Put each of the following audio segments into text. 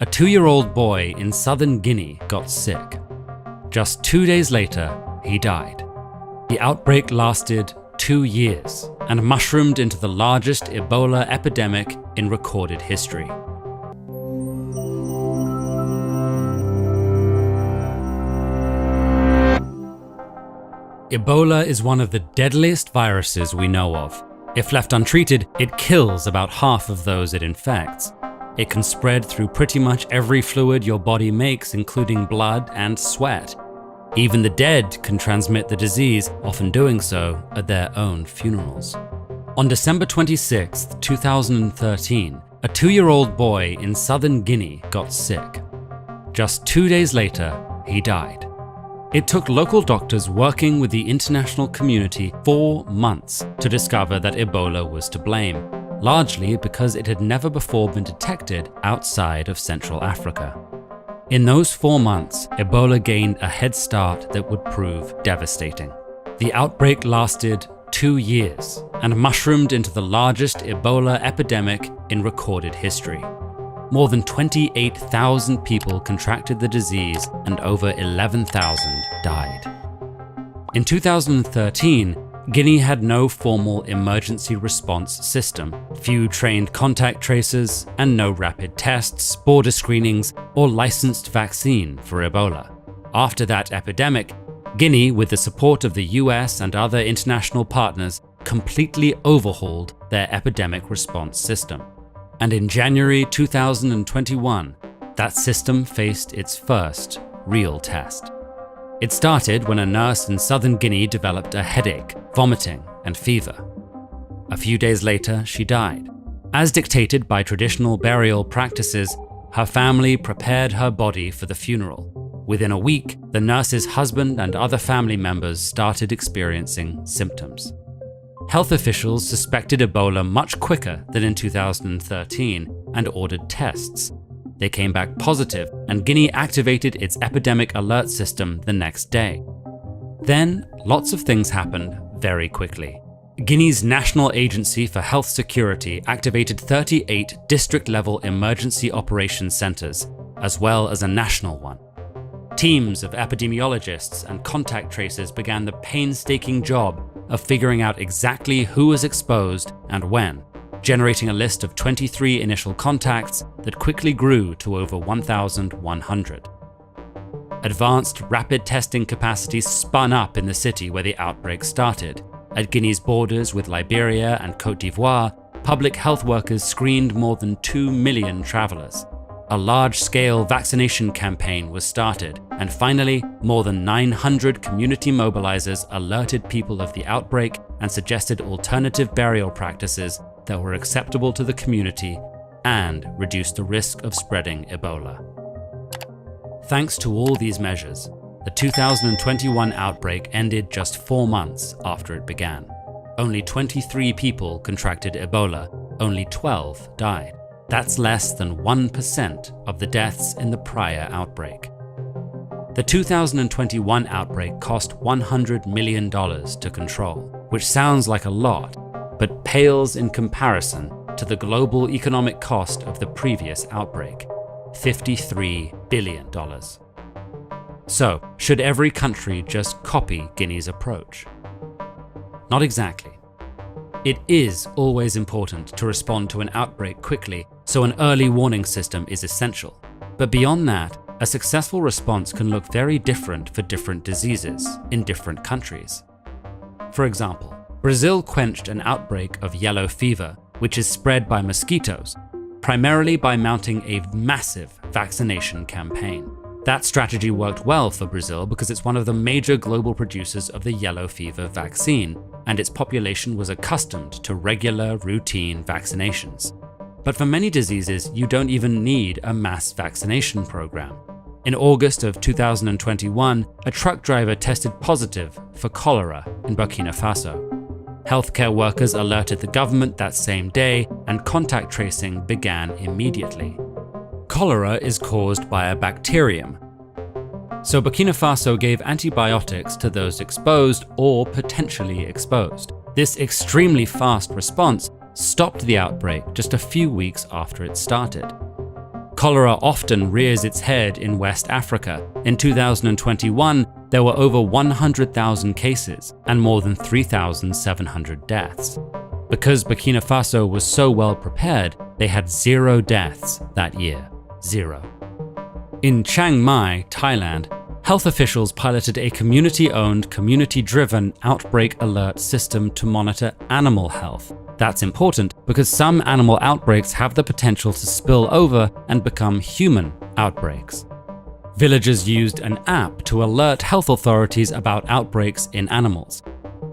A 2-year-old boy in southern Guinea got sick. Just 2 days later, he died. The outbreak lasted 2 years and mushroomed into the largest Ebola epidemic in recorded history. Ebola is one of the deadliest viruses we know of. If left untreated, it kills about half of those it infects. It can spread through pretty much every fluid your body makes, including blood and sweat. Even the dead can transmit the disease, often doing so at their own funerals. On December 26, 2013, a 2-year-old boy in southern Guinea got sick. Just 2 days later, he died. It took local doctors working with the international community 4 months to discover that Ebola was to blame, largely because it had never before been detected outside of Central Africa. In those 4 months, Ebola gained a head start that would prove devastating. The outbreak lasted 2 years and mushroomed into the largest Ebola epidemic in recorded history. More than 28,000 people contracted the disease and over 11,000 died. In 2013, Guinea had no formal emergency response system, few trained contact tracers, and no rapid tests, border screenings, or licensed vaccine for Ebola. After that epidemic, Guinea, with the support of the US and other international partners, completely overhauled their epidemic response system. And in January 2021, that system faced its first real test. It started when a nurse in southern Guinea developed a headache, vomiting, and fever. A few days later, she died. As dictated by traditional burial practices, her family prepared her body for the funeral. Within a week, the nurse's husband and other family members started experiencing symptoms. Health officials suspected Ebola much quicker than in 2013 and ordered tests. They came back positive, and Guinea activated its epidemic alert system the next day. Then, lots of things happened very quickly. Guinea's National Agency for Health Security activated 38 district-level emergency operations centers, as well as a national one. Teams of epidemiologists and contact tracers began the painstaking job of figuring out exactly who was exposed and when, generating a list of 23 initial contacts that quickly grew to over 1,100. Advanced rapid testing capacities spun up in the city where the outbreak started. At Guinea's borders with Liberia and Côte d'Ivoire, public health workers screened more than 2 million travelers. A large-scale vaccination campaign was started, and finally, more than 900 community mobilizers alerted people of the outbreak and suggested alternative burial practices that were acceptable to the community and reduced the risk of spreading Ebola. Thanks to all these measures, the 2021 outbreak ended just 4 months after it began. Only 23 people contracted Ebola, only 12 died. That's less than 1% of the deaths in the prior outbreak. The 2021 outbreak cost $100 million to control, which sounds like a lot, but pales in comparison to the global economic cost of the previous outbreak, $53 billion. So, should every country just copy Guinea's approach? Not exactly. It is always important to respond to an outbreak quickly, so an early warning system is essential. But beyond that, a successful response can look very different for different diseases in different countries. For example, Brazil quenched an outbreak of yellow fever, which is spread by mosquitoes, primarily by mounting a massive vaccination campaign. That strategy worked well for Brazil because it's one of the major global producers of the yellow fever vaccine, and its population was accustomed to regular, routine vaccinations. But for many diseases, you don't even need a mass vaccination program. In August of 2021, a truck driver tested positive for cholera in Burkina Faso. Healthcare workers alerted the government that same day, and contact tracing began immediately. Cholera is caused by a bacterium. So Burkina Faso gave antibiotics to those exposed or potentially exposed. This extremely fast response stopped the outbreak just a few weeks after it started. Cholera often rears its head in West Africa. In 2021, there were over 100,000 cases and more than 3,700 deaths. Because Burkina Faso was so well prepared, they had 0 deaths that year. 0. In Chiang Mai, Thailand, health officials piloted a community-owned, community-driven outbreak alert system to monitor animal health. That's important because some animal outbreaks have the potential to spill over and become human outbreaks. Villagers used an app to alert health authorities about outbreaks in animals.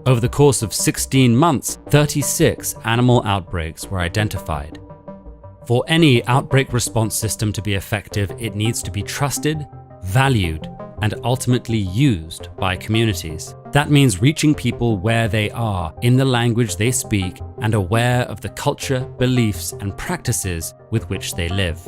Over the course of 16 months, 36 animal outbreaks were identified. For any outbreak response system to be effective, it needs to be trusted, valued, and ultimately used by communities. That means reaching people where they are, in the language they speak, and aware of the culture, beliefs, and practices with which they live.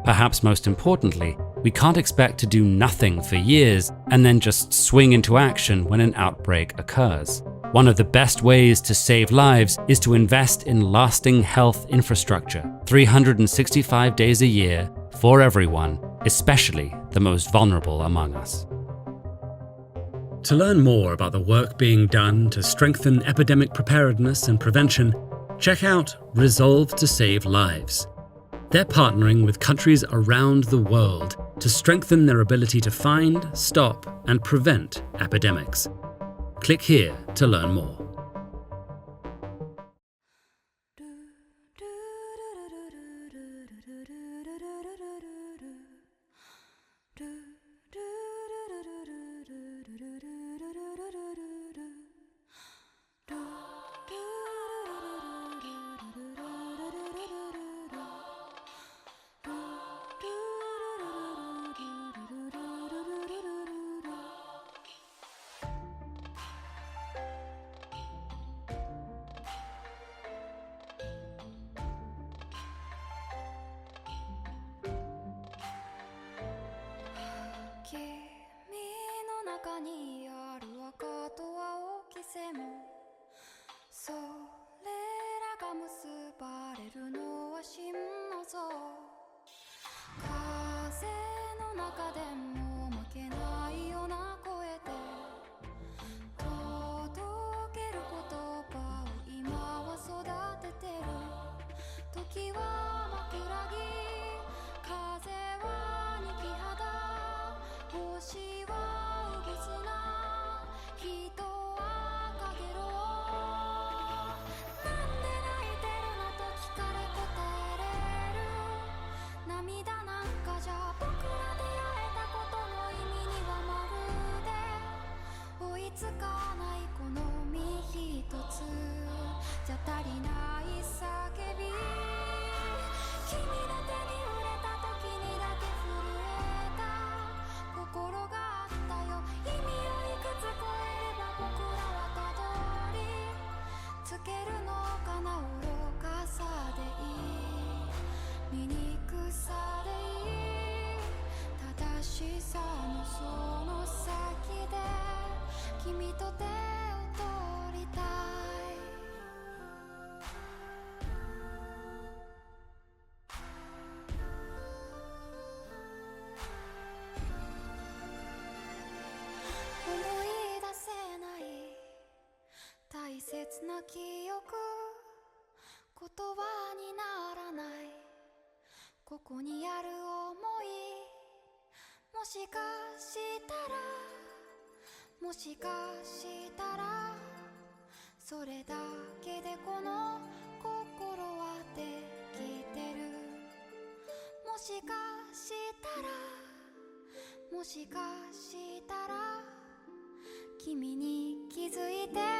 Perhaps most importantly, we can't expect to do nothing for years and then just swing into action when an outbreak occurs. One of the best ways to save lives is to invest in lasting health infrastructure, 365 days a year, for everyone, especially the most vulnerable among us. To learn more about the work being done to strengthen epidemic preparedness and prevention, check out Resolve to Save Lives. They're partnering with countries around the world to strengthen their ability to find, stop, and prevent epidemics. Click here to learn more. Moshikashitara, kimi ni kizuite